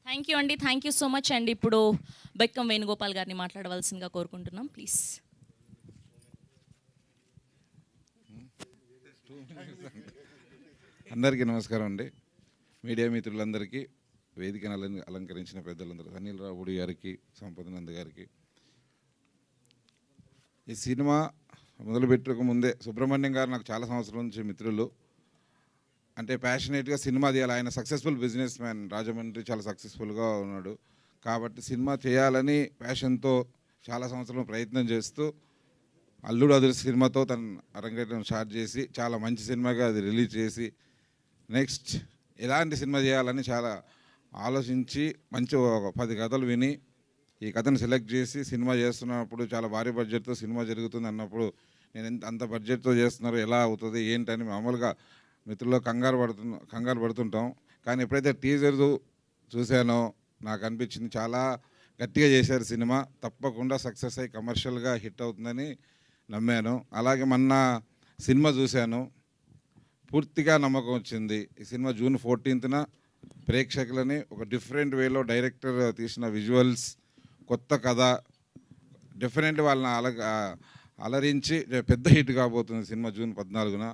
Thank you అండి. Thank you so much అండి. ఇప్పుడు బెక్కం వేణుగోపాల్ గారిని మాట్లాడవలసిందిగా కోరుకుంటున్నాం. ప్లీజ్. అందరికీ నమస్కారం అండి. మీడియా మిత్రులందరికీ, వేదికను అలంకరించిన పెద్దలందరూ, అనిల్ రావుడి గారికి, సంపదనంద్ గారికి. ఈ సినిమా మొదలుపెట్టక ముందే సుబ్రహ్మణ్యం గారు నాకు చాలా సంవత్సరాల నుంచి మిత్రులు. అంటే ప్యాషనేట్గా సినిమా తీయాలి. ఆయన సక్సెస్ఫుల్ బిజినెస్ మ్యాన్, రాజమండ్రి చాలా సక్సెస్ఫుల్గా ఉన్నాడు. కాబట్టి సినిమా చేయాలని ప్యాషన్తో చాలా సంవత్సరాలు ప్రయత్నం చేస్తూ అల్లుడు అదుర్స్ సినిమాతో తను అరంగేట్రం స్టార్ట్ చేసి చాలా మంచి సినిమాగా అది రిలీజ్ చేసి నెక్స్ట్ ఎలాంటి సినిమా చేయాలని చాలా ఆలోచించి మంచి ఒక 10 కథలు విని ఈ కథను సెలెక్ట్ చేసి సినిమా చేస్తున్నప్పుడు చాలా భారీ బడ్జెట్తో సినిమా జరుగుతుంది అన్నప్పుడు నేను అంత బడ్జెట్తో చేస్తున్నారు, ఎలా అవుతుంది ఏంటని మామూలుగా మిత్రుల్లో కంగారు పడుతుంటాం. కానీ ఎప్పుడైతే టీజర్ చూశానో నాకు అనిపించింది చాలా గట్టిగా చేశారు సినిమా, తప్పకుండా సక్సెస్ అయ్యి కమర్షియల్గా హిట్ అవుతుందని నమ్మాను. అలాగే మొన్న సినిమా చూశాను, పూర్తిగా నమ్మకం వచ్చింది. ఈ సినిమా జూన్ 14న ప్రేక్షకులని ఒక డిఫరెంట్ వేలో డైరెక్టర్ తీసిన విజువల్స్, కొత్త కథ, డిఫరెంట్ వాళ్ళని అలరించి పెద్ద హిట్ కాబోతుంది సినిమా జూన్ 14న.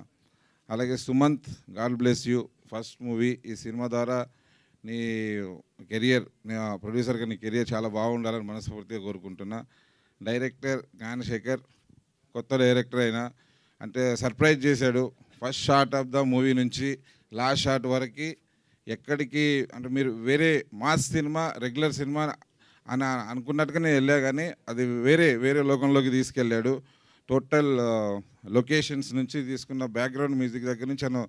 అలాగే Sumanth, god bless you, first movie. ఈ సినిమా ద్వారా నీ కెరియర్, ప్రొడ్యూసర్గా నీ కెరియర్ చాలా బాగుండాలని మనస్ఫూర్తిగా కోరుకుంటున్నా. డైరెక్టర్ జ్ఞానశేఖర్ కొత్త డైరెక్టర్ అయినా అంటే సర్ప్రైజ్ చేశాడు. First shot of the movie నుంచి లాస్ట్ షాట్ వరకు ఎక్కడికి అంటే మీరు వేరే మాస్ సినిమా, రెగ్యులర్ సినిమా అని అనుకున్నట్టుగానే వెళ్ళా, కానీ అది వేరే లోకంలోకి తీసుకెళ్ళాడు. టోటల్ లొకేషన్స్ నుంచి తీసుకున్న బ్యాక్గ్రౌండ్ మ్యూజిక్ దగ్గర నుంచి అను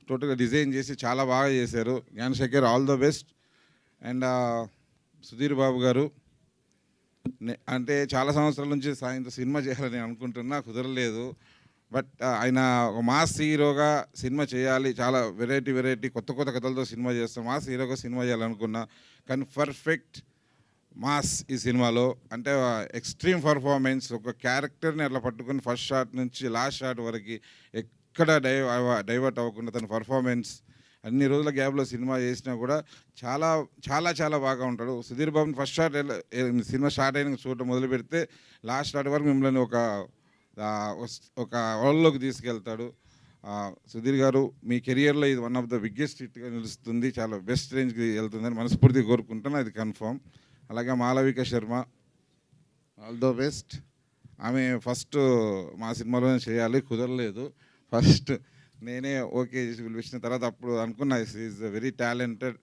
టోటల్గా డిజైన్ చేసి చాలా బాగా చేశారు. Gnanasekhar, all the best. And Sudheer Babu గారు, అంటే చాలా సంవత్సరాల నుంచి సాయంత్రం సినిమా చేయాలని అనుకుంటున్నా, కుదరలేదు. బట్ ఆయన ఒక మాస్ హీరోగా సినిమా చేయాలి, చాలా వెరైటీ కొత్త కథలతో సినిమా చేస్తాం, మాస్ హీరోగా సినిమా చేయాలనుకున్నా. కానీ పర్ఫెక్ట్ మాస్ ఈ సినిమాలో, అంటే ఎక్స్ట్రీమ్ పర్ఫార్మెన్స్, ఒక క్యారెక్టర్ని అట్లా పట్టుకుని ఫస్ట్ షాట్ నుంచి లాస్ట్ షాట్ వరకు ఎక్కడ డైవర్ట్ అవ్వకుండా తన పర్ఫార్మెన్స్ అన్ని రోజుల గ్యాప్లో సినిమా చేసినా కూడా చాలా బాగా ఉంటాడు. సుధీర్ బాబుని ఫస్ట్ షాట్ సినిమా స్టార్ట్ అయిన చూడటం మొదలు పెడితే లాస్ట్ షాట్ వరకు మిమ్మల్ని ఒక వరల్డ్లోకి తీసుకెళ్తాడు. సుధీర్ గారు, మీ కెరియర్లో ఇది వన్ ఆఫ్ ద బిగ్గెస్ట్ హిట్గా నిలుస్తుంది, చాలా బెస్ట్ రేంజ్కి వెళ్తుందని మనస్ఫూర్తిగా కోరుకుంటాను, అది కన్ఫర్మ్. అలాగే Malavika Sharma, all the best. ఆమె ఫస్ట్ మా సినిమాలోనే చేయాలి, కుదరలేదు. ఫస్ట్ నేనే ఓకే చేసి పిలిపించిన తర్వాత అప్పుడు అనుకున్నా ఈజ్ వెరీ టాలెంటెడ్,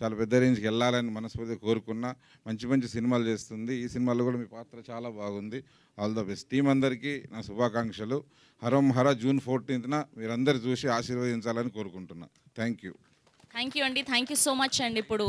చాలా పెద్ద రేంజ్కి వెళ్ళాలని మనస్ఫూర్తిగా కోరుకున్నా. మంచి సినిమాలు చేస్తుంది. ఈ సినిమాలో కూడా మీ పాత్ర చాలా బాగుంది. All the best. టీం అందరికీ నా శుభాకాంక్షలు. హరం హర జూన్ 14న మీరందరూ చూసి ఆశీర్వదించాలని కోరుకుంటున్నా. థ్యాంక్ యూ అండి. థ్యాంక్ యూ సో మచ్ అండి. ఇప్పుడు